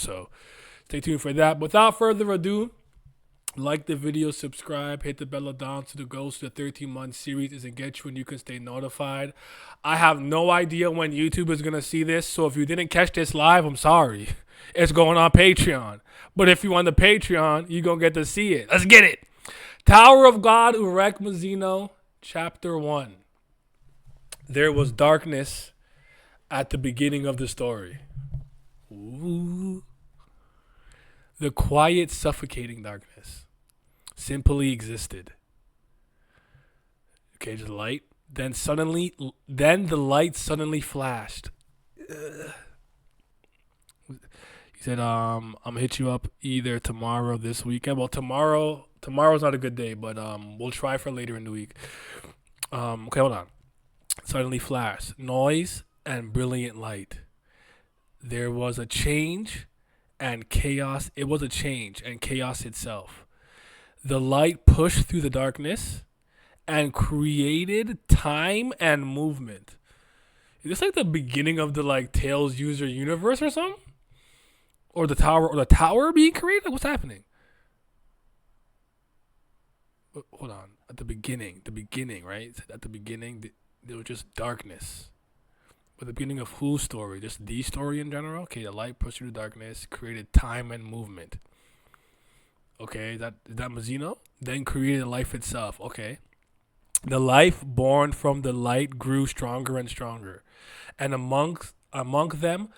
So stay tuned for that. Without further ado, like the video, subscribe, hit the bell down so the goals to the 13-month series is engaged when you can stay notified. I have no idea when YouTube is going to see this, so if you didn't catch this live, I'm sorry. It's going on Patreon. But if you on the Patreon, you're going to get to see it. Let's get it. Tower of God, Urek Mazino, Chapter 1. There was darkness at the beginning of the story. Ooh. The quiet, suffocating darkness simply existed. Okay, just light. Then the light suddenly flashed. He said, I'm gonna hit you up either tomorrow or this weekend. Well, tomorrow's not a good day, but we'll try for later in the week. Okay, hold on. Suddenly flashed. Noise and brilliant light. There was a change and chaos. It was a change and chaos itself. The light pushed through the darkness and created time and movement. Is this like the beginning of the like Tales user universe or something? Or the tower being created? Like, what's happening? Hold on. At the beginning, right? At the beginning, there was just darkness. But the beginning of whose story? Just the story in general? Okay, the light pushed through the darkness, created time and movement. Okay, is that Mazino? Then created life itself. Okay. The life born from the light grew stronger and stronger. And amongst them,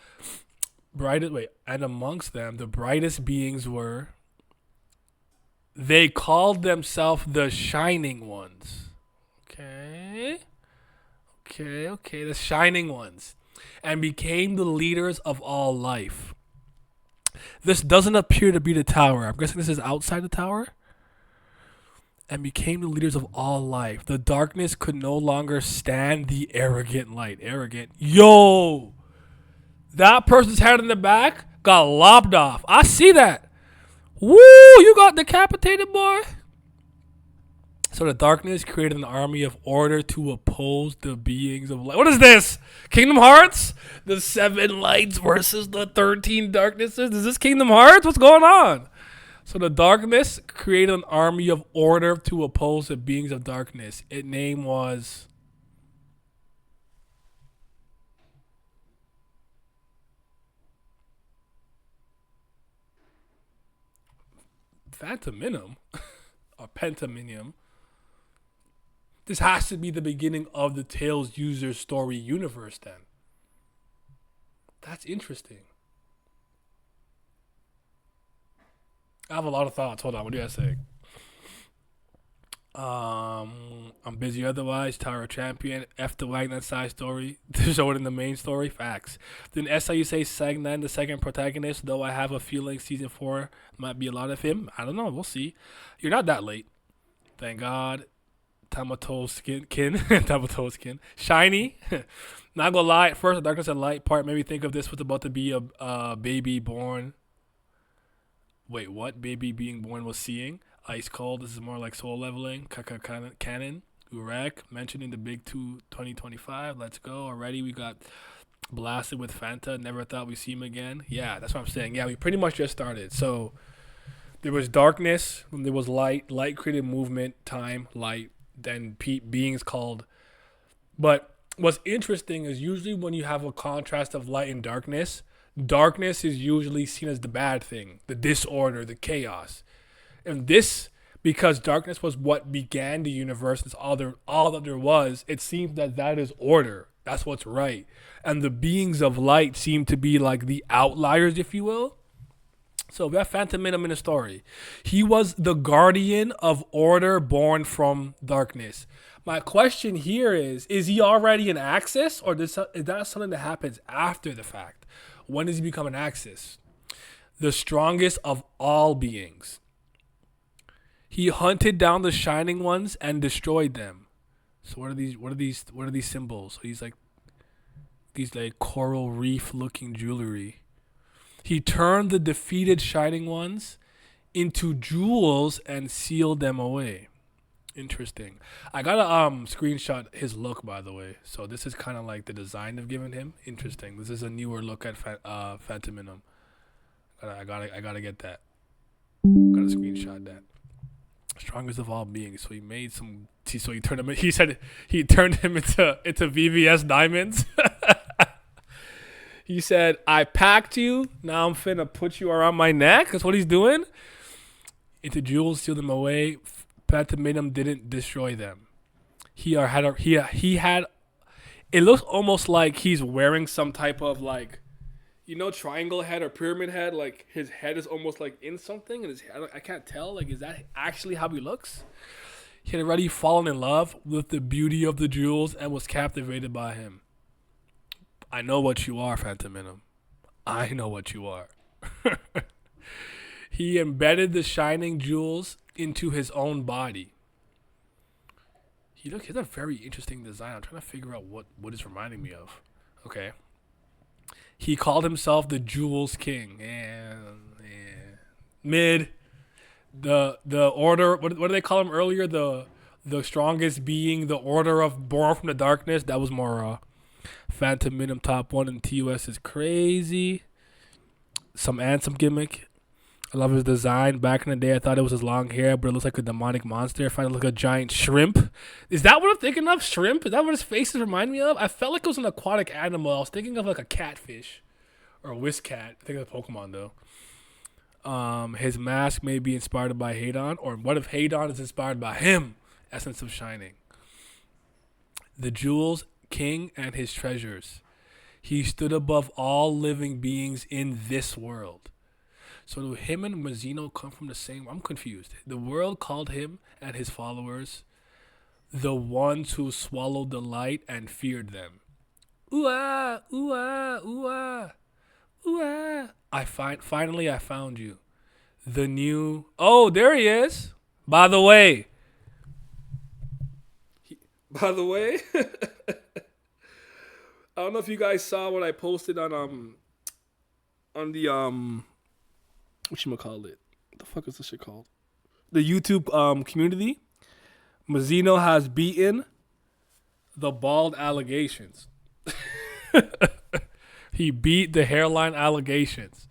the brightest beings were, they called themselves the Shining Ones. Okay, the Shining Ones. And became the leaders of all life. This doesn't appear to be the tower. I'm guessing this is outside the tower. And became the leaders of all life. The darkness could no longer stand the arrogant light. Arrogant. Yo! That person's head in the back got lopped off. I see that. Woo! You got decapitated, boy. So the darkness created an army of order to oppose the beings of light. What is this? Kingdom Hearts? The 7 lights versus the 13 darknesses? Is this Kingdom Hearts? What's going on? So the darkness created an army of order to oppose the beings of darkness. Its name was... Phantominum? Or Pentaminium? This has to be the beginning of the Tales user story universe then. That's interesting. I have a lot of thoughts. Hold on, what do you guys think? I'm busy otherwise. Tower Champion. F the Wagner side story. To show it in the main story. Facts. Then SIU say Sagnan, the second protagonist, though I have a feeling season 4 might be a lot of him. I don't know. We'll see. You're not that late. Thank God. Tamato skin. Tamato skin. Shiny. Not gonna lie. At first, the darkness and light part made me think of this was about to be a baby born. Wait, what? Baby being born was seeing. Ice Cold. This is more like soul leveling. Canon. Urek. Mentioned in the Big 2 2025. Let's go. Already we got blasted with Fanta. Never thought we'd see him again. Yeah, that's what I'm saying. Yeah, we pretty much just started. So there was darkness. There was light. Light created movement, time, light. Then beings called. But what's interesting is usually when you have a contrast of light and darkness, darkness is usually seen as the bad thing, the disorder, the chaos. And this, because darkness was what began the universe, it's all that there was, it seems that is order. That's what's right. And the beings of light seem to be like the outliers, if you will. So we have Phantom Minim in the story. He was the guardian of order born from darkness. My question here is he already an Axis, or is that something that happens after the fact? When does he become an Axis? The strongest of all beings. He hunted down the Shining Ones and destroyed them. So what are these symbols? So these like coral reef looking jewelry. He turned the defeated Shining Ones into jewels and sealed them away. Interesting. I gotta screenshot his look, by the way. So this is kind of like the design they've given him. Interesting. This is a newer look at Phantom Minim. I gotta get that. Gotta screenshot that. Strongest of all beings. So he made some. So he turned him. He said he turned him into VVS diamonds. He said, "I packed you. Now I'm finna put you around my neck." That's what he's doing. Into jewels, steal them away. Phantom didn't destroy them. He had. It looks almost like he's wearing some type of like, triangle head or pyramid head. Like his head is almost like in something, and his head, I can't tell. Like, is that actually how he looks? He had already fallen in love with the beauty of the jewels and was captivated by him. I know what you are, Phantom. I know what you are. He embedded the shining jewels into his own body. He has a very interesting design. I'm trying to figure out what it's reminding me of. Okay. He called himself the Jewels King. Mid. The order. What did they call him earlier? The strongest being, the order of born from the darkness. That was more Phantom Minim top 1 and TUS is crazy. Some Ansem gimmick. I love his design. Back in the day, I thought it was his long hair, but it looks like a demonic monster. I find it like a giant shrimp. Is that what I'm thinking of? Shrimp? Is that what his faces remind me of? I felt like it was an aquatic animal. I was thinking of like a catfish or a whisk cat. I think it's a Pokemon though. His mask may be inspired by Hadon, or what if Hadon is inspired by him? Essence of Shining. The Jewels King and his treasures. He stood above all living beings in this world. So do him and Mazino come from the same? I'm confused. The world called him and his followers the ones who swallowed the light and feared them. Ooh ah, ooh ah, ooh ah, ooh ah. Finally I found you. The new. Oh, there he is. By the way. I don't know if you guys saw what I posted on the whatchamacallit. What the fuck is this shit called? The YouTube community. Mazino has beaten the bald allegations. He beat the hairline allegations.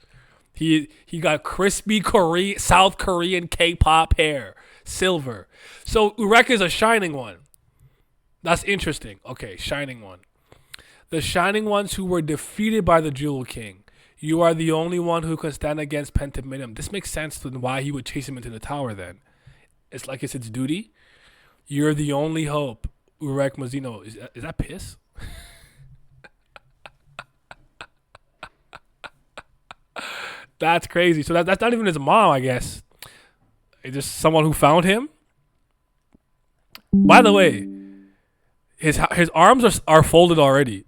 He got crispy South Korean K-pop hair. Silver. So Urek is a shining one. That's interesting. Okay, shining one. The shining ones who were defeated by the Jewel King. You are the only one who can stand against Pentaminim. This makes sense to why he would chase him into the tower then. It's like it's its duty. You're the only hope. Urek Mazino. Is that piss? That's crazy. So that's not even his mom, I guess. It's just someone who found him. By the way, his arms are folded already.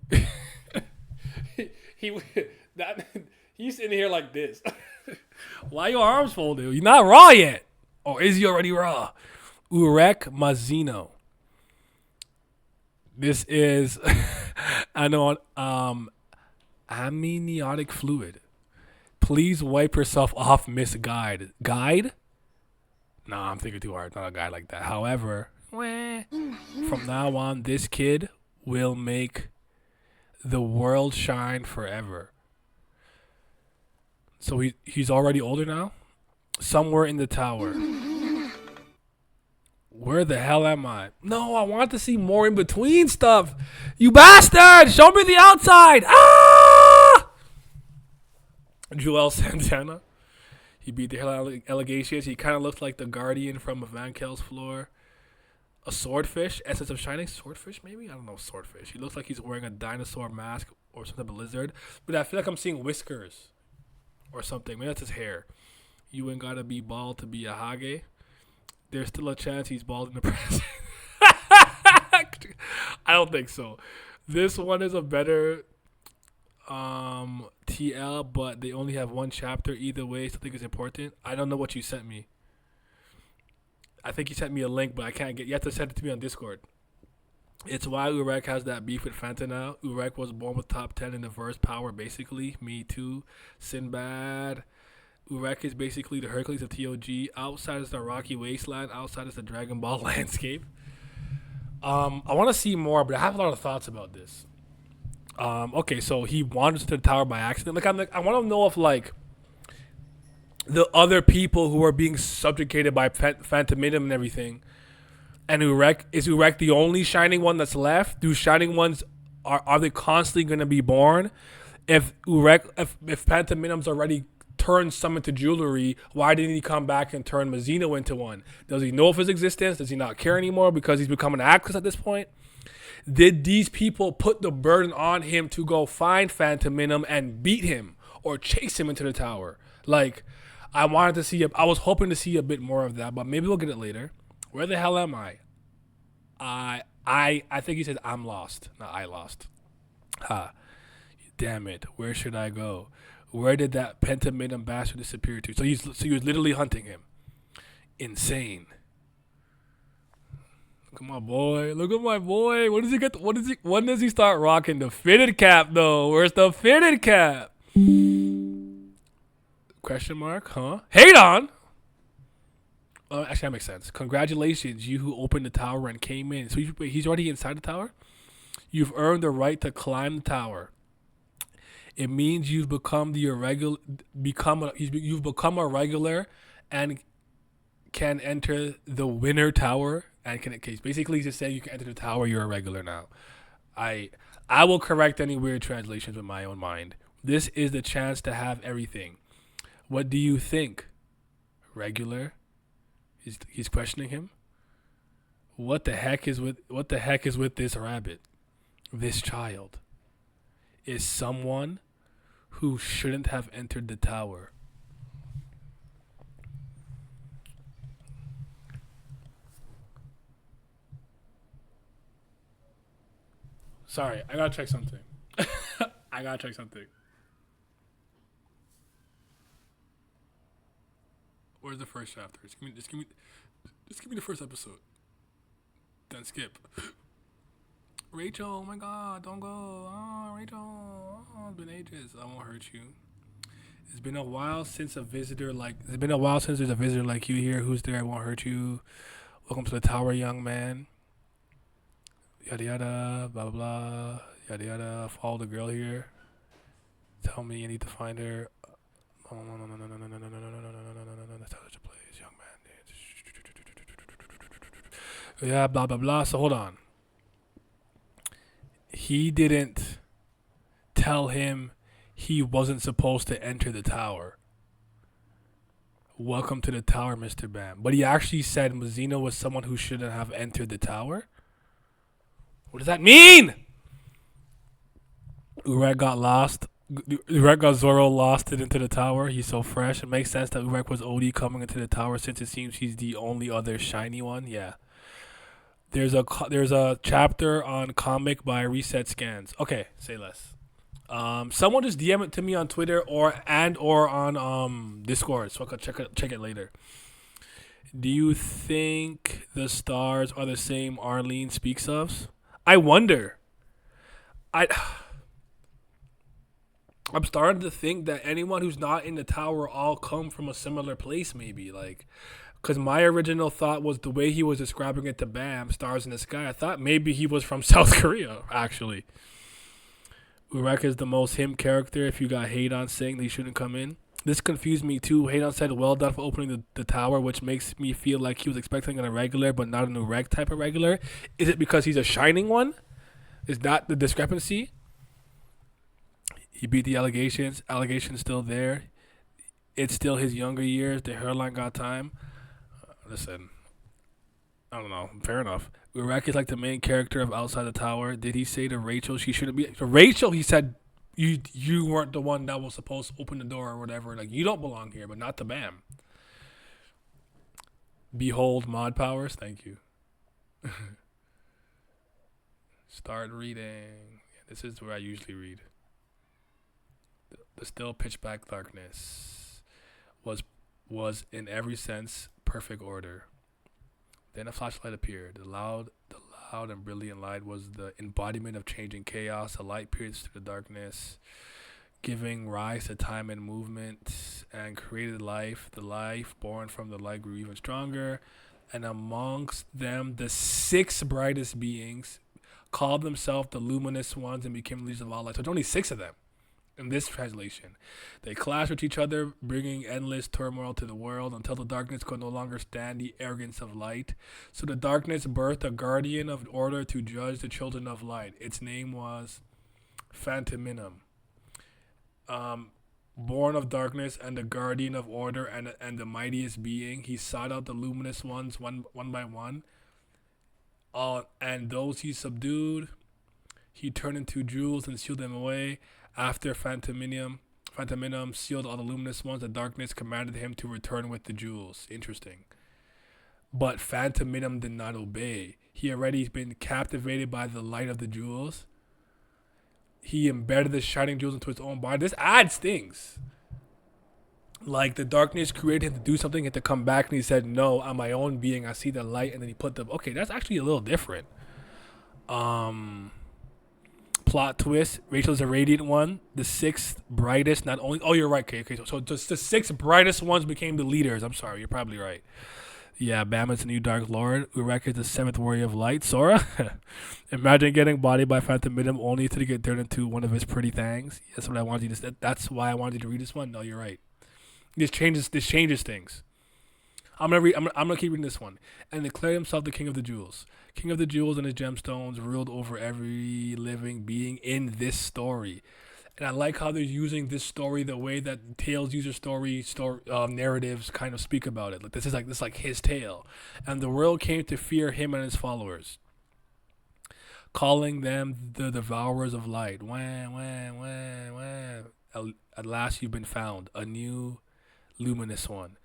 He's in here like this. Why your arms folded? You're not raw yet. Or is he already raw? Urek Mazino. This is amniotic fluid. Please wipe yourself off, Miss Guide. Guide? Nah, I'm thinking too hard. Not a guy like that. However, from now on, this kid will make the world shine forever. So he's already older now? Somewhere in the tower. Where the hell am I? No, I want to see more in between stuff. You bastard! Show me the outside! Ah! Joel Santana. He beat the hell out of allegations. He kind of looks like the Guardian from Van Kel's floor. A swordfish. Essence of Shining. Swordfish, maybe? I don't know. Swordfish. He looks like he's wearing a dinosaur mask or some type of lizard. But I feel like I'm seeing whiskers or something. Maybe that's his hair. You ain't gotta be bald to be a Hage. There's still a chance he's bald in the present. I don't think so. This one is a better TL, but they only have one chapter either way, so I think it's important. I don't know what you sent me. I think you sent me a link, but I can't get. You have to send it to me on Discord. It's why Urek has that beef with Fanta now. Urek was born with top 10 in the verse power, basically. Me too. Sinbad. Urek is basically the Hercules of TOG. Outside is the Rocky Wasteland. Outside is the Dragon Ball landscape. I want to see more, but I have a lot of thoughts about this. Okay, so he wanders to the tower by accident. I want to know if the other people who are being subjugated by Phantom Minim and everything. And Urek the only shining one that's left? Do shining ones are they constantly going to be born? If Phantom Minim's already turned some into jewelry, why didn't he come back and turn Mazino into one? Does he know of his existence? Does he not care anymore because he's become an actress at this point? Did these people put the burden on him to go find Phantom Minim and beat him or chase him into the tower? Like, I wanted to see. I was hoping to see a bit more of that, but maybe we'll get it later. Where the hell am I? I think he said I'm lost. No, I lost. Ha. Damn it. Where should I go? Where did that Phantom Minim bastard disappear to? So he was literally hunting him. Insane. Look at my boy. Look at my boy. When does he start rocking the fitted cap though? Where's the fitted cap? Question mark, huh? Hate on. Actually, that makes sense. Congratulations, you who opened the tower and came in. So he's already inside the tower? You've earned the right to climb the tower. It means you've become you've become a regular and can enter the winner tower and can basically just say you can enter the tower, you're a regular now. I will correct any weird translations with my own mind. This is the chance to have everything. What do you think? Regular? He's questioning him. What the heck is with this rabbit? This child is someone who shouldn't have entered the tower. Sorry, I gotta check something. Where's the first chapter? Just give me the first episode. Then skip. Rachel, oh my God, don't go. Oh, Rachel, oh, it's been ages. I won't hurt you. It's been a while since there's a visitor like you here. Who's there? I won't hurt you. Welcome to the tower, young man. Yada yada, blah blah blah. Yada yada. Follow the girl here. Tell me you need to find her. No. That's such a place, young man. Yeah, blah blah blah. So hold on. He didn't tell him he wasn't supposed to enter the tower. Welcome to the tower, Mr. Bam. But he actually said Mazino was someone who shouldn't have entered the tower? What does that mean? Urek got lost. Urek got Zoro lost it into the tower. He's so fresh. It makes sense that Urek was OD coming into the tower since it seems he's the only other shiny one. Yeah. There's a chapter on comic by Reset Scans. Okay, say less. Someone just DM it to me on Twitter or on Discord so I can check it later. Do you think the stars are the same Arlene speaks of? I wonder. I'm starting to think that anyone who's not in the tower all come from a similar place, maybe. Like, because my original thought was the way he was describing it to Bam, Stars in the Sky, I thought maybe he was from South Korea, actually. Urek is the most him character. If you got hate on saying they shouldn't come in. This confused me too. Hayden said, well done for opening the tower, which makes me feel like he was expecting an irregular, but not an Urek type of regular. Is it because he's a shining one? Is that the discrepancy? He beat the allegations. Allegations still there. It's still his younger years. The hairline got time. Listen, I don't know. Fair enough. Urek is like the main character of Outside the Tower. Did he say to Rachel she shouldn't be? To Rachel, he said, you weren't the one that was supposed to open the door or whatever. Like, you don't belong here, but not to Bam. Behold mod powers. Thank you. Start reading. This is where I usually read. The still pitch black darkness was in every sense perfect order. Then a flashlight appeared. The loud and brilliant light was the embodiment of changing chaos. The light pierced through the darkness, giving rise to time and movement, and created life. The life born from the light grew even stronger, and amongst them the 6 brightest beings called themselves the luminous ones and became leaders of all light. So there's only 6 of them. In this translation, they clash with each other, bringing endless turmoil to the world until the darkness could no longer stand the arrogance of light. So the darkness birthed a guardian of order to judge the children of light. Its name was Phantominum. Um, Born of darkness and the guardian of order and the mightiest being, he sought out the luminous ones one by one. And those he subdued, he turned into jewels and sealed them away. After Phantominum sealed all the luminous ones, the darkness commanded him to return with the jewels. Interesting. But Phantominum did not obey. He already been captivated by the light of the jewels. He embedded the shining jewels into his own body. This adds things. Like the darkness created him to do something, he had to come back, and he said, "No, I'm my own being. I see the light," and then he put the. Okay, that's actually a little different. Plot twist: Rachel's a radiant one. The sixth brightest, not only. Oh, you're right. Okay. So just the six brightest ones became the leaders. I'm sorry, you're probably right. Yeah, Bama's the new Dark Lord. Urek is the seventh warrior of light. Sora. Imagine getting bodied by Phantominum only to get turned into one of his pretty things. That's what I wanted you to. That's why I wanted you to read this one. No, you're right. This changes things. I'm gonna keep reading this one. And declared himself the king of the jewels. King of the jewels and his gemstones ruled over every living being in this story. And I like how they're using this story the way that Tales user story narratives kind of speak about it. Like this is like his tale, and the world came to fear him and his followers, calling them the devourers of light. Wah, wah, wah, wah. At last you've been found, a new luminous one,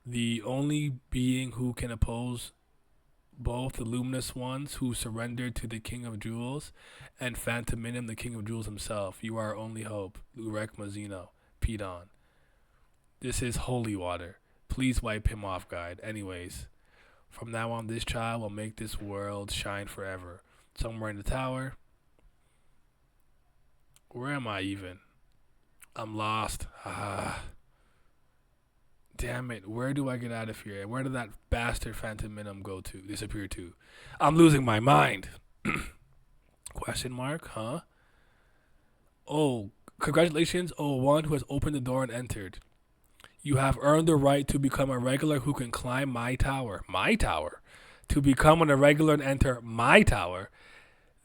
the only being who can oppose both the luminous ones who surrendered to the King of Jewels and Phantominum, the King of Jewels himself. You are our only hope. Urek Mazino, Pedon. This is holy water. Please wipe him off, guide. Anyways, from now on, this child will make this world shine forever. Somewhere in the tower. Where am I even? I'm lost. Damn it, where do I get out of here? Where did that bastard Phantominum disappear to? I'm losing my mind. Question mark, huh? Oh, congratulations, oh one who has opened the door and entered. You have earned the right to become a regular who can climb my tower. My tower? To become an irregular and enter my tower?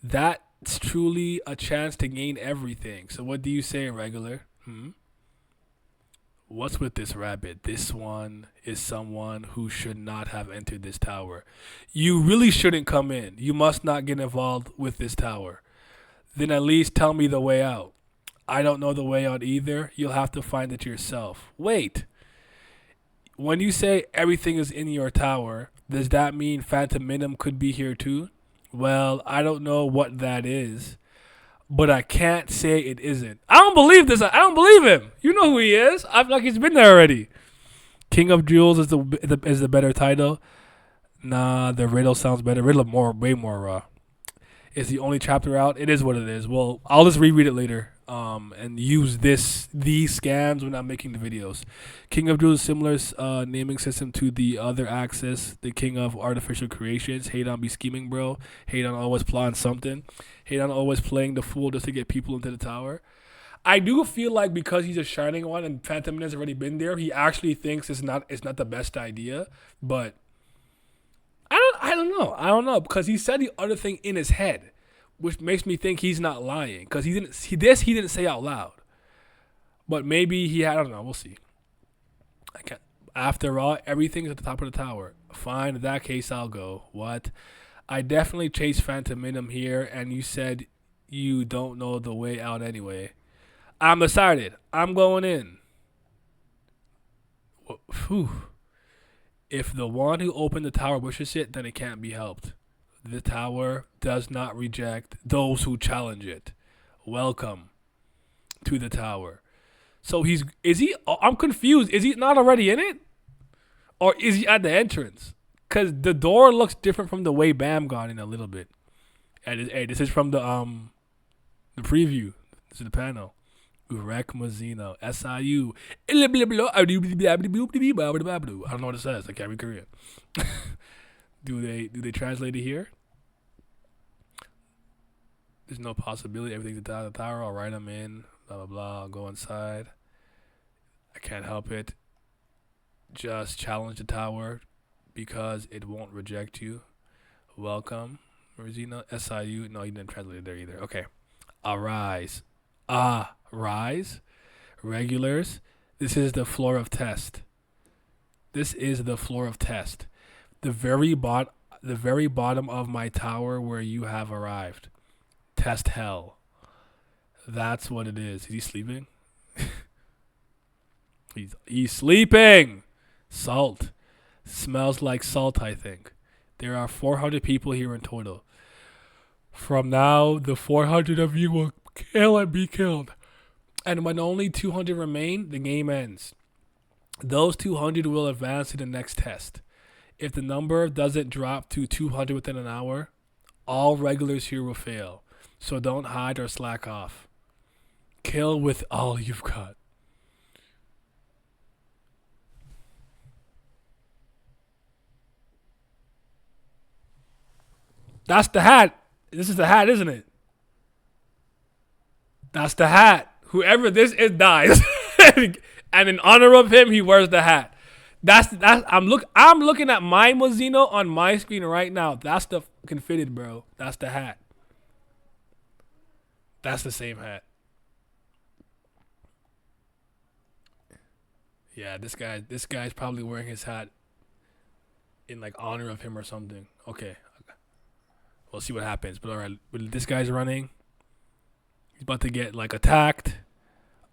That's truly a chance to gain everything. So what do you say, regular? What's with this rabbit? This one is someone who should not have entered this tower. You really shouldn't come in. You must not get involved with this tower. Then at least tell me the way out. I don't know the way out either. You'll have to find it yourself. Wait. When you say everything is in your tower, does that mean Phantominum could be here too? Well, I don't know what that is, but I can't say it isn't. I don't believe this. I don't believe him. You know who he is. I feel like he's been there already. King of Jewels is the better title. Nah, the riddle sounds better. Riddle way more raw. It's the only chapter out. It is what it is. Well, I'll just reread it later. And use these scams when I'm making the videos. King of Jewels is similar naming system to the other axis. The king of artificial creations. Hate on be scheming, bro. Hate on always plotting something. Hate on always playing the fool just to get people into the tower. I do feel like because he's a shining one and Phantom has already been there, he actually thinks it's not the best idea. But I don't know because he said the other thing in his head, which makes me think he's not lying because he didn't say out loud. But maybe he had. I don't know. We'll see. I can't. After all, everything's at the top of the tower. Fine. In that case, I'll go. What? I definitely chased Phantominum here, and you said you don't know the way out anyway. I'm decided. I'm going in. Whew. If the one who opened the tower wishes it, then it can't be helped. The tower does not reject those who challenge it. Welcome to the tower. So I'm confused. Is he not already in it? Or is he at the entrance? Because the door looks different from the way Bam got in a little bit. Hey, this is from the preview. This is the panel. Urek Mazino. SIU. I don't know what it says. I can't read Korean. Do they translate it here? There's no possibility. Everything's at the tower. All right, I'm in. Blah blah blah. Go inside. I can't help it. Just challenge the tower because it won't reject you. Welcome, Mazino. SIU. No, you didn't translate it there either. Okay. Arise. Rise. Regulars. This is the floor of test. This is the floor of test. The very bottom of my tower where you have arrived. Test hell. That's what it is. Is he sleeping? He's sleeping. Salt. Smells like salt, I think. There are 400 people here in total. From now, the 400 of you will kill and be killed. And when only 200 remain, the game ends. Those 200 will advance to the next test. If the number doesn't drop to 200 within an hour, all regulars here will fail. So don't hide or slack off. Kill with all you've got. That's the hat. This is the hat, isn't it? That's the hat. Whoever this is dies. And in honor of him, he wears the hat. That's I'm looking at my Mazino on my screen right now. That's the fucking fitted, bro. That's the hat. That's the same hat. Yeah, this guy's probably wearing his hat in like honor of him or something. Okay. We'll see what happens. But alright, this guy's running. He's about to get like attacked.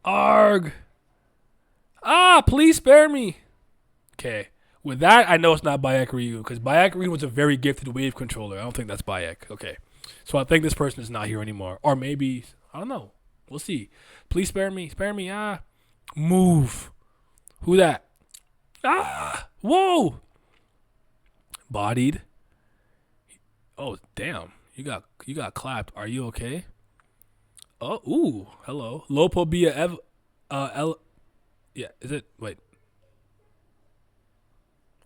Arg! Please spare me. Okay. With that, I know it's not Bayek Ryu, because Bayek Ryu was a very gifted wave controller. I don't think that's Bayek. Okay. So I think this person is not here anymore. Or maybe, I don't know. We'll see. Please spare me. Spare me. Move. Who that? Whoa. Bodied. Oh, damn. You got clapped. Are you okay? Oh, ooh. Hello. Lopobia yeah, is it? Wait.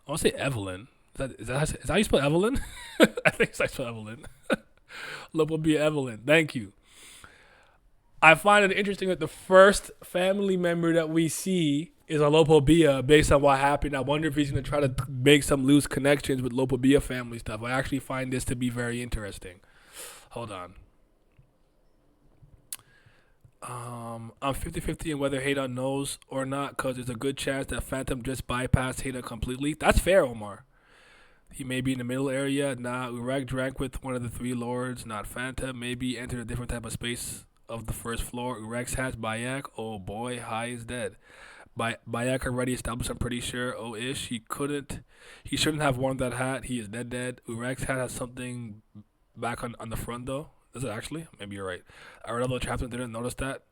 I want to say Evelyn. Is that how you spell Evelyn? I think it's how you spell Evelyn. Lopobia Evelyn. Thank you. I find it interesting that the first family member that we see is a Lopobia based on what happened. I wonder if he's going to try to make some loose connections with Lopobia family stuff. I actually find this to be very interesting. Hold on. I'm 50-50 on whether Hayden knows or not, because there's a good chance that Phantom just bypassed Hayden completely. That's fair, Omar. He may be in the middle area. Urek drank with one of the three lords, not Phantom. Maybe entered a different type of space of the first floor. Urek's has Bayek. Oh boy, High is dead. Bayek already established, I'm pretty sure. Oh ish. He shouldn't have worn that hat. He is dead. Urek's hat has something back on the front though. Is it actually? Maybe you're right. I read all the chapters, didn't notice that.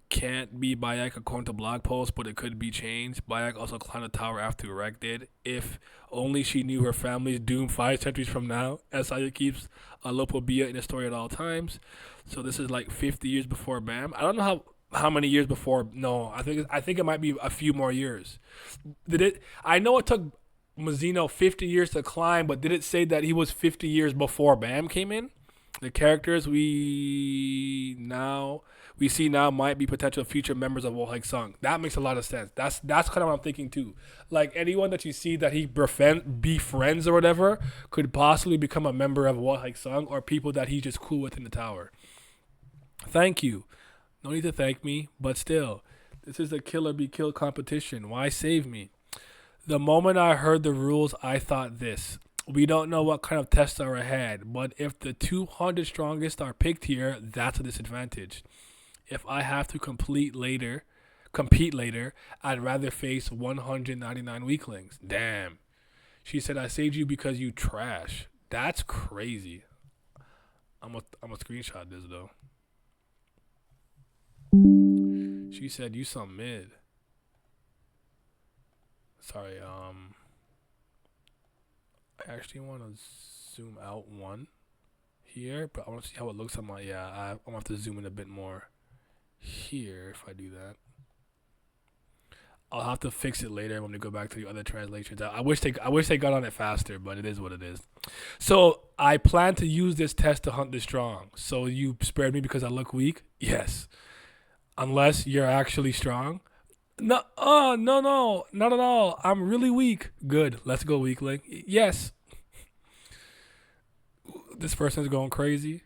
Can't be Bayek according to blog post, but it could be changed. Bayek also climbed the tower after Urek did. If only she knew her family's doom 5 centuries from now. Saya keeps a Lopobia in the story at all times. So this is like 50 years before Bam. I don't know how many years before. No, I think it might be a few more years. Did it? I know it took Mazino 50 years to climb, but did it say that he was 50 years before Bam came in? The characters we see now might be potential future members of Wohek Sung. That makes a lot of sense. That's kind of what I'm thinking too. Like anyone that you see that he befriends or whatever could possibly become a member of Wohek Sung, or people that he's just cool with in the tower. Thank you. No need to thank me, but still, this is a kill or be killed competition. Why save me? The moment I heard the rules, I thought this. We don't know what kind of tests are ahead, but if the 200 strongest are picked here, that's a disadvantage. If I have to compete later, I'd rather face 199 weaklings. Damn. She said, I saved you because you trash. That's crazy. I'm a screenshot this, though. She said, you some mid. Sorry, I actually want to zoom out one here, but I want to see how it looks on my, I'm going to have to zoom in a bit more here if I do that. I'll have to fix it later when we go back to the other translations. I wish they got on it faster, but it is what it is. So I plan to use this test to hunt the strong. So you spared me because I look weak? Yes. Unless you're actually strong. No, no, not at all. I'm really weak. Good. Let's go, weakling. Yes, this person's going crazy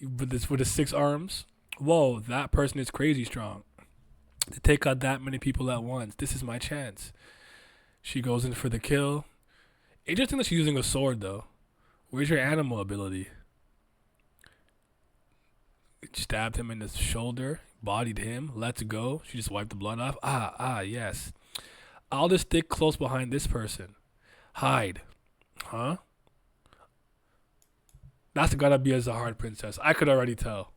with his 6 arms. Whoa, that person is crazy strong. To take out that many people at once. This is my chance. She goes in for the kill. Interesting that she's using a sword though. Where's your animal ability? Stabbed him in the shoulder, bodied him. Let's go. She just wiped the blood off. Yes. I'll just stick close behind this person. Hide. Huh? That's gotta be a Zahard princess. I could already tell.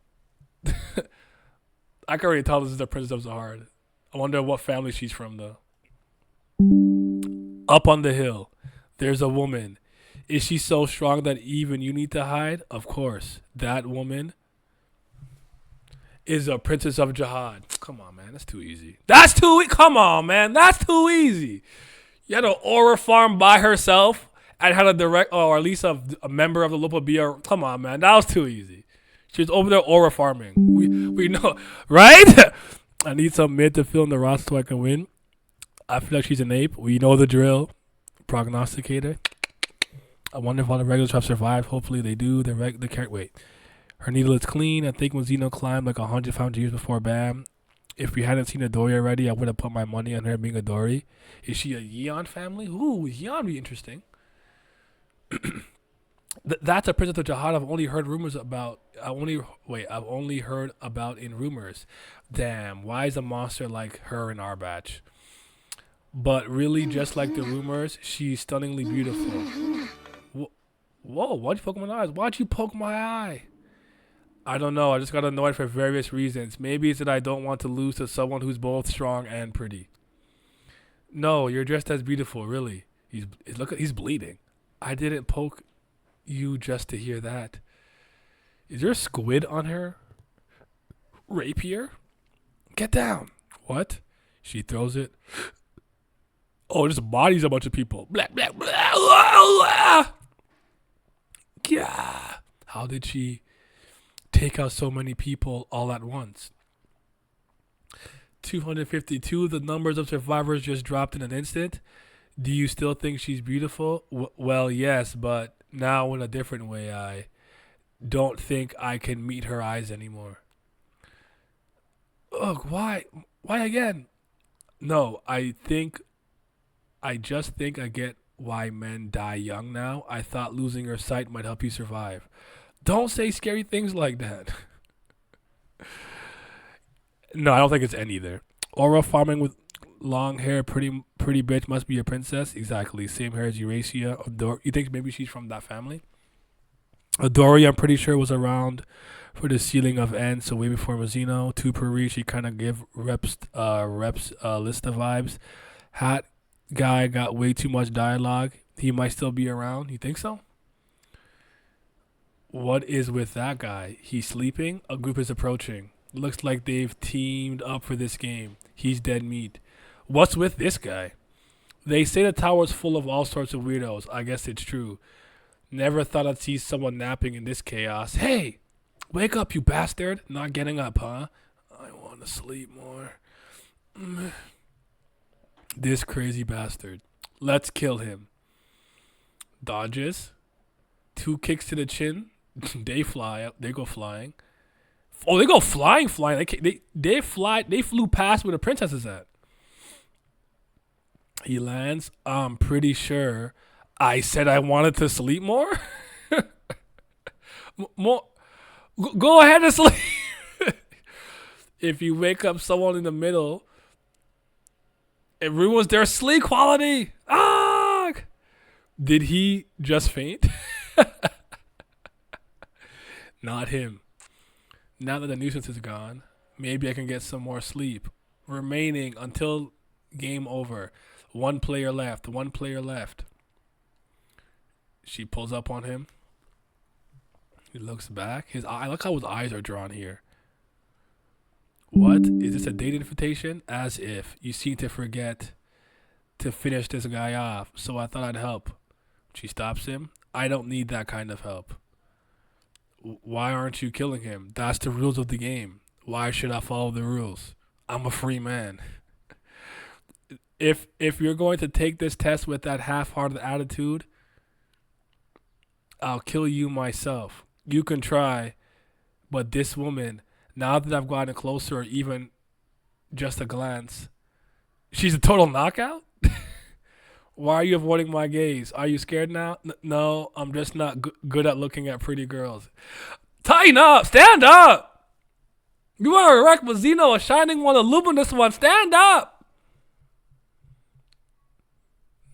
I can already tell this is the princess of Zahard. I wonder what family she's from though. Up on the hill, there's a woman. Is she so strong that even you need to hide? Of course. That woman is a princess of Jihad. Come on, man. That's too easy. Come on, man. That's too easy. You had an aura farm by herself and had a direct, or at least a member of the local BR. Come on, man. That was too easy. She was over there aura farming. We know, right? I need some mid to fill in the roster so I can win. I feel like she's an ape. We know the drill. Prognosticator. I wonder if all the regulars have survived. Hopefully they do. Wait. Her needle is clean. I think when Zeno climbed like 100 years before Bam. If we hadn't seen a Dory already, I would have put my money on her being a Dory. Is she a Yeon family? Ooh, Yeon be interesting. That's a princess of Jihad I've only heard rumors about. I've only heard about in rumors. Damn, why is a monster like her in our batch? But really, just like the rumors, she's stunningly beautiful. Whoa, why'd you poke my eyes? Why'd you poke my eye? I don't know. I just got annoyed for various reasons. Maybe it's that I don't want to lose to someone who's both strong and pretty. No, you're just as beautiful, really. He's bleeding. I didn't poke you just to hear that. Is there a squid on her rapier? Get down. What? She throws it. Oh, just bodies a bunch of people. Blah, blah, blah, blah, blah. Yeah. How did she take out so many people all at once? 252. The numbers of survivors just dropped in an instant. Do you still think she's beautiful? Well, yes, but now in a different way. I don't think I can meet her eyes anymore. Ugh, why? Why again? No, I just think I get why men die young now. I thought losing your sight might help you survive. Don't say scary things like that. No, I don't think it's N either. Aura farming with long hair, pretty bitch must be a princess. Exactly. Same hair as Eurasia. You think maybe she's from that family? Adori, I'm pretty sure, was around for the sealing of N, so way before Mazino. To Paris, she kind of give reps Lista vibes. Hat guy got way too much dialogue. He might still be around. You think so? What is with that guy? He's sleeping. A group is approaching. Looks like they've teamed up for this game. He's dead meat. What's with this guy? They say the tower's full of all sorts of weirdos. I guess it's true. Never thought I'd see someone napping in this chaos. Hey! Wake up, you bastard. Not getting up, huh? I want to sleep more. This crazy bastard. Let's kill him. Dodges. 2 kicks to the chin. They fly up. They go flying. Oh, they go flying. They fly. They flew past where the princess is at. He lands. I'm pretty sure I said I wanted to sleep more. More. Go ahead and sleep. If you wake up someone in the middle, it ruins their sleep quality. Ah! Did he just faint? Not him. Now that the nuisance is gone, maybe I can get some more sleep. Remaining until game over. One player left. She pulls up on him. He looks back. I like how his eyes are drawn here. What? Is this a date invitation? As if. You seem to forget to finish this guy off, so I thought I'd help. She stops him. I don't need that kind of help. Why aren't you killing him? That's the rules of the game. Why should I follow the rules? I'm a free man. If you're going to take this test with that half-hearted attitude, I'll kill you myself. You can try, but this woman, now that I've gotten closer, or even just a glance, she's a total knockout? Why are you avoiding my gaze? Are you scared now? No, I'm just not good at looking at pretty girls. Tighten up! Stand up! You are a Urek Mazino, a shining one, a luminous one. Stand up!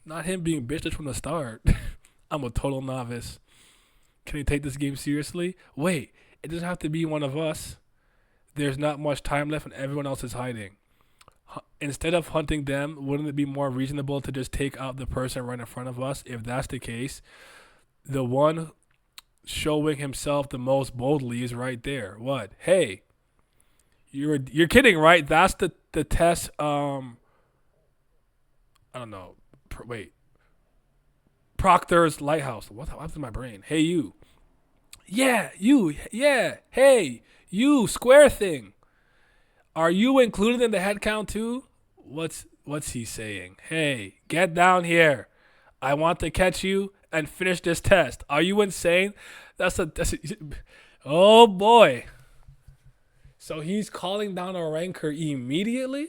Not him being bitched from the start. I'm a total novice. Can he take this game seriously? Wait, it doesn't have to be one of us. There's not much time left and everyone else is hiding. Instead of hunting them, wouldn't it be more reasonable to just take out the person right in front of us? If that's the case, the one showing himself the most boldly is right there. What? Hey, you're kidding, right? That's the test. I don't know. Wait, Proctor's lighthouse. What happened to my brain? Hey, you. Yeah, you. Yeah. Hey, you. Square thing. Are you included in the head count too? What's he saying? Hey, get down here. I want to catch you and finish this test. Are you insane? That's a oh boy. So he's calling down a ranker immediately?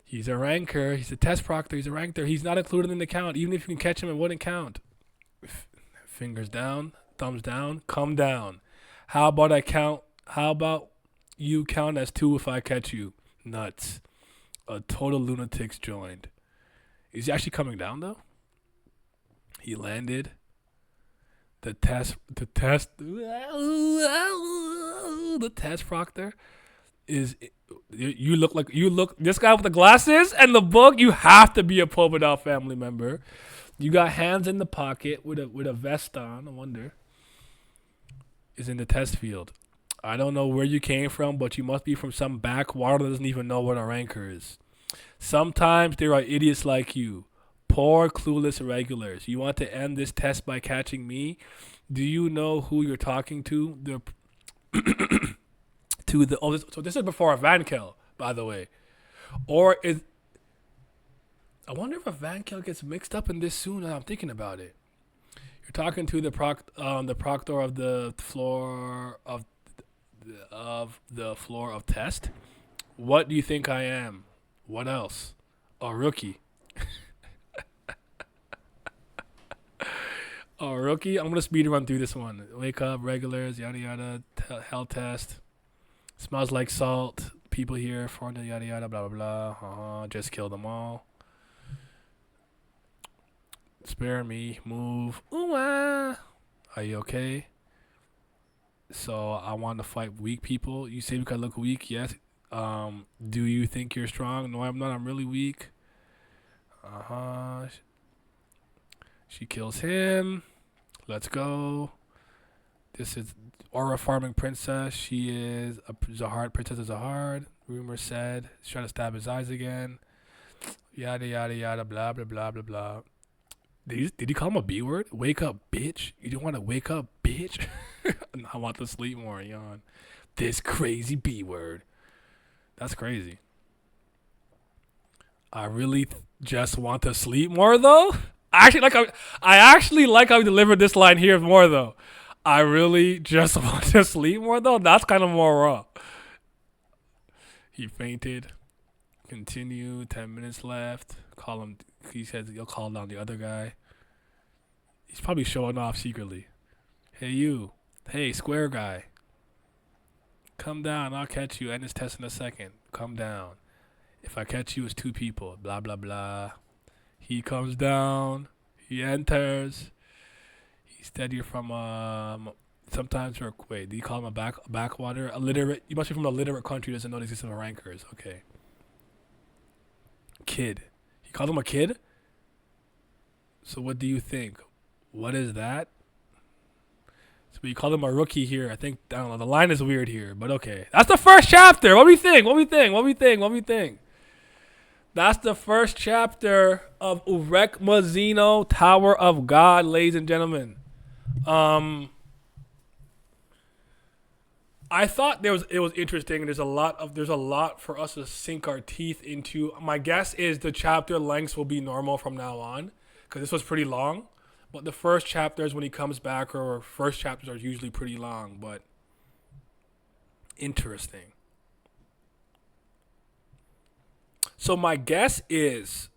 He's a ranker. He's a test proctor. He's a ranker. He's not included in the count. Even if you can catch him, it wouldn't count. Fingers down, thumbs down, come down. How about I count? How about you count as 2 if I catch you? Nuts. A total lunatic's joined. Is he actually coming down though? He landed. The test proctor is. You look. This guy with the glasses and the book. You have to be a Povedal family member. You got hands in the pocket with a vest on. I wonder. Is in the test field. I don't know where you came from, but you must be from some backwater that doesn't even know what a ranker is. Sometimes there are idiots like you. Poor, clueless irregulars. You want to end this test by catching me? Do you know who you're talking to? So this is before a Van Kel, by the way. Or is I wonder if a Van Kel gets mixed up in this soon and I'm thinking about it. You're talking to the proctor of the floor of test. What do you think I am? What else? A rookie. A rookie. I'm gonna speed run through this one. Wake up, regulars, yada yada. Hell test. Smells like salt. People here, foreigner, yada yada, blah blah blah. Just kill them all. Spare me. Move. Ooh ah. Are you okay? So I want to fight weak people. You say because I look weak. Yes. Do you think you're strong? No, I'm not. I'm really weak. She kills him. Let's go. This is Aura farming princess. She is a Zahard princess of Zahard. Rumor said. She's trying to stab his eyes again. Yada yada yada. Blah blah blah blah blah. Did he call him a B word? Wake up, bitch. You don't want to wake up, bitch. I want to sleep more. Yawn. This crazy B word. That's crazy. I really just want to sleep more though. I actually like how he delivered this line here more though. I really just want to sleep more though. That's kind of more raw. He fainted. Continue. 10 minutes left. Call him. He says he'll call down the other guy. He's probably showing off secretly. Hey you. Hey square guy. Come down. I'll catch you. End this test in a second. Come down. If I catch you, it's 2 people. Blah blah blah. He comes down. He enters. He said you're from sometimes you're wait. Do you call him a backwater? Illiterate. You must be from a literate country that doesn't know the existence of rankers. Okay. Kid. He called him a kid? So what do you think? What is that? So you call him a rookie here. I think I don't know. The line is weird here, but okay. That's the first chapter. What do we think? What do we think? What do we think? What do we think? That's the first chapter of Urek Mazino, Tower of God, ladies and gentlemen. I thought it was interesting. There's a lot for us to sink our teeth into. My guess is the chapter lengths will be normal from now on because this was pretty long. But the first chapters when he comes back or first chapters are usually pretty long. But interesting. So my guess is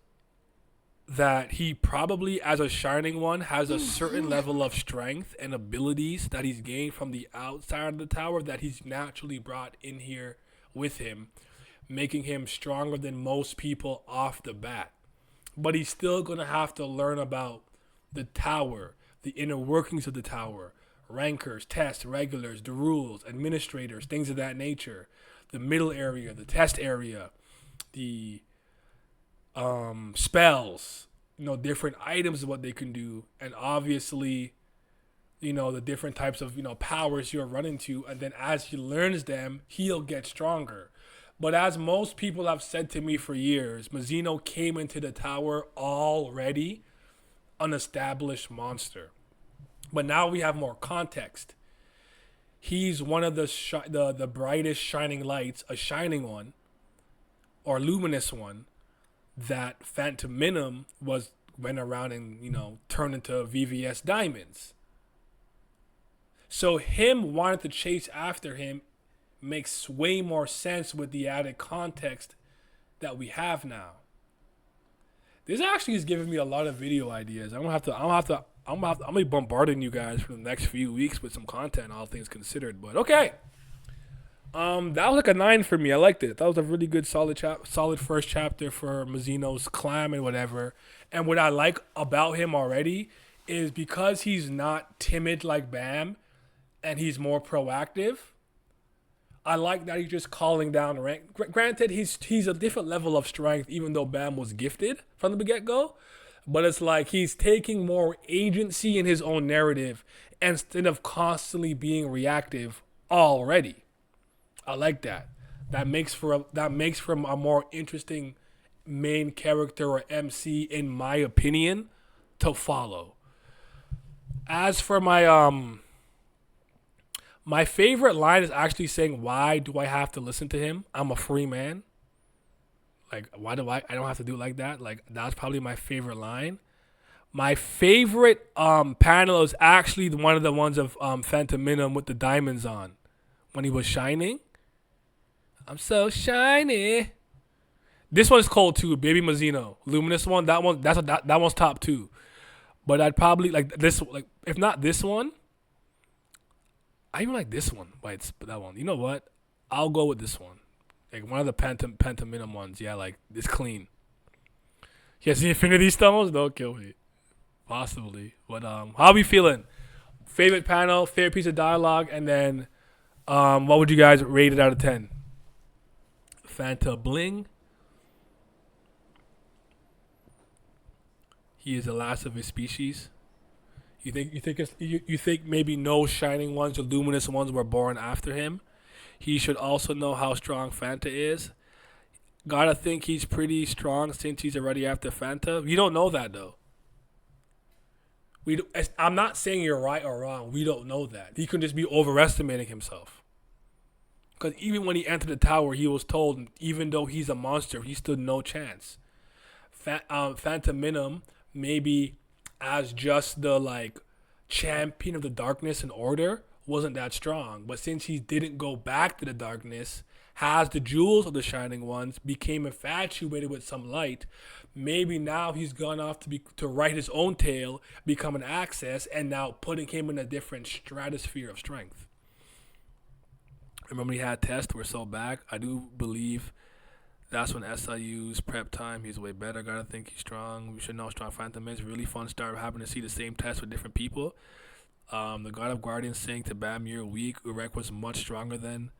that he probably, as a Shining One, has a certain level of strength and abilities that he's gained from the outside of the tower that he's naturally brought in here with him, making him stronger than most people off the bat. But he's still going to have to learn about the tower, the inner workings of the tower, rankers, tests, regulars, the rules, administrators, things of that nature, the middle area, the test area, the spells, different items of what they can do, and obviously, the different types of, powers you're running to, and then as he learns them, he'll get stronger. But as most people have said to me for years, Mazino came into the tower already an established monster. But now we have more context. He's one of the brightest shining lights, a shining one, or luminous one, that Phantom Minim went around and turned into VVS diamonds. So him wanting to chase after him makes way more sense with the added context that we have now. This actually is giving me a lot of video ideas. I'm gonna be bombarding you guys for the next few weeks with some content, all things considered. But okay. That was like a 9 for me. I liked it. That was a really good, solid first chapter for Mazino's climb and whatever. And what I like about him already is because he's not timid like Bam, and he's more proactive. I like that he's just calling down rank. Granted, he's a different level of strength, even though Bam was gifted from the get-go. But it's like he's taking more agency in his own narrative instead of constantly being reactive already. I like that. That makes for a more interesting main character or MC, in my opinion, to follow. As for my favorite line is actually saying, "Why do I have to listen to him? I'm a free man." Like, why do I don't have to do it like that? Like, that's probably my favorite line. My favorite panel is actually one of the ones of Phantom Minim with the diamonds on when he was shining. I'm so shiny. This one's cold too, Baby Mazino. Luminous one, that one's top 2. But I'd probably like this, like if not this one, I even like this one, but that one. You know what? I'll go with this one. Like one of the Pentaminum ones. Yeah, like it's clean. He has the Infinity Stones? Don't kill me. Possibly. But how are we feeling? Favorite panel, favorite piece of dialogue, and then what would you guys rate it out of 10? Fanta Bling. He is the last of his species. You think maybe no shining ones or luminous ones were born after him? He should also know how strong Fanta is. Gotta think he's pretty strong since he's already after Fanta. You don't know that though. I'm not saying you're right or wrong. We don't know that. He could just be overestimating himself. Because even when he entered the tower, he was told, even though he's a monster, he stood no chance. Phantom Minim, maybe as just the champion of the darkness and order, wasn't that strong. But since he didn't go back to the darkness, has the jewels of the Shining Ones, became infatuated with some light, maybe now he's gone off to write his own tale, become an access, and now putting him in a different stratosphere of strength. Remember he had tests, we're so back. I do believe that's when SIU's prep time. He's way better. Gotta think he's strong. We should know strong Phantom is. Really fun start having to see the same test with different people. The God of Guardians saying to Bam, you're weak. Urek was much stronger than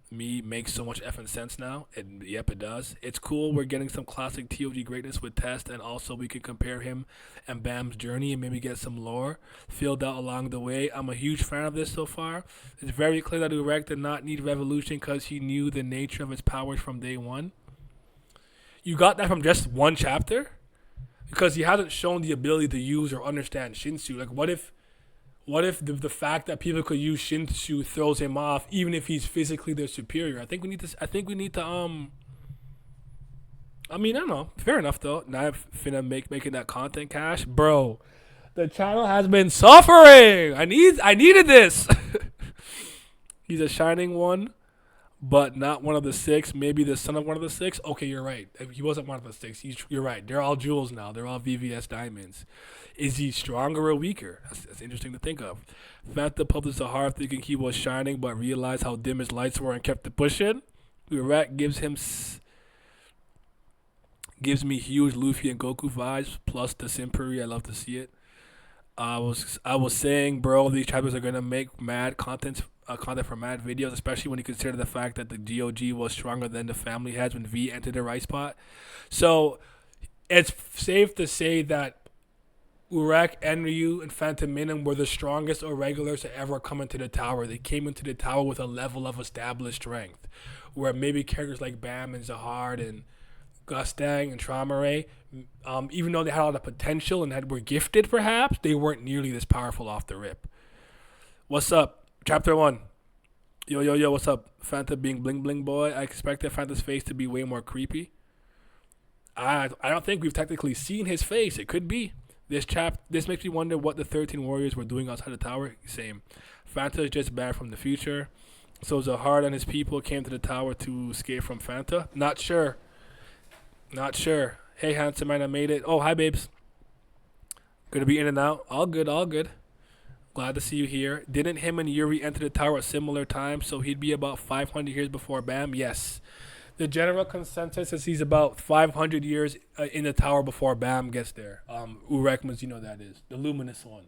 me. Makes so much effing sense now. Yep, it does. It's cool. We're getting some classic TOG greatness with test, and also we can compare him and Bam's journey and maybe get some lore filled out along the way. I'm a huge fan of this so far. It's very clear that Urek did not need Revolution because he knew the nature of his powers from day one. You got that from just one chapter? Because he hasn't shown the ability to use or understand Shinsu. Like, what What if the fact that people could use Shinshu throws him off, even if he's physically their superior? I think we need to. I think we need to. I mean, I don't know. Fair enough though. Now I'm finna making that content cash, bro. The channel has been suffering. I needed this. He's a shining one, but not one of the six. Maybe the son of one of the six. Okay, you're right. He wasn't one of the six. You're right. They're all jewels now. They're all VVS diamonds. Is he stronger or weaker? That's interesting to think of. Fanta published a hard thinking he was shining, but realized how dim his lights were and kept it pushing. Urek gives me huge Luffy and Goku vibes. Plus the Simpuri, I love to see it. I was saying, bro, these chapters are gonna make mad content for mad videos, especially when you consider the fact that the GOG was stronger than the family heads when V entered the rice pot. So it's safe to say that Urek, Enryu, and Phantom Minim were the strongest irregulars to ever come into the tower. They came into the tower with a level of established strength, where maybe characters like Bam and Zahard and Gustang and Traumare, even though they had a lot of potential and were gifted, perhaps they weren't nearly this powerful off the rip. What's up? Chapter 1. Yo, what's up? Fanta being bling bling boy. I expected Fanta's face to be way more creepy. I don't think we've technically seen his face. It could be. This makes me wonder what the 13 warriors were doing outside the tower. Same. Fanta is just bad from the future. So Zahard and his people came to the tower to escape from Fanta. Not sure. Hey, handsome man, I made it. Oh, hi, babes. Gonna be in and out. All good. Glad to see you here. Didn't him and Yuri enter the tower at similar times, so he'd be about 500 years before Bam? Yes. The general consensus is he's about 500 years in the tower before Bam gets there. Urek Mazino, that is. The luminous one.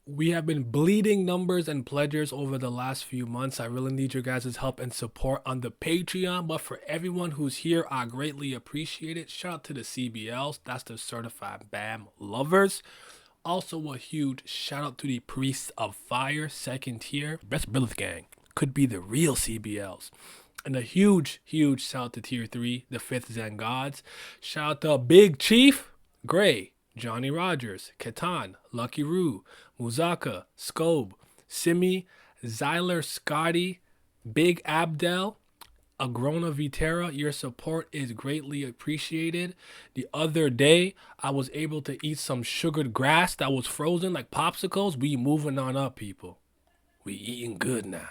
We have been bleeding numbers and pledgers over the last few months. I really need your guys' help and support on the Patreon. But for everyone who's here, I greatly appreciate it. Shout out to the CBLs. That's the Certified BAM lovers. Also a huge shout out to the Priests of Fire, second tier. Best Brilith Gang. Could be the real CBLs. And a huge shout out to tier 3, the 5th Zen Gods. Shout out to Big Chief, Gray, Johnny Rogers, Ketan, Lucky Roo, Muzaka, Scobe, Simi, Zyler, Scotty, Big Abdel, Agrona Vitera. Your support is greatly appreciated. The other day, I was able to eat some sugared grass that was frozen like popsicles. We moving on up, people. We eating good now.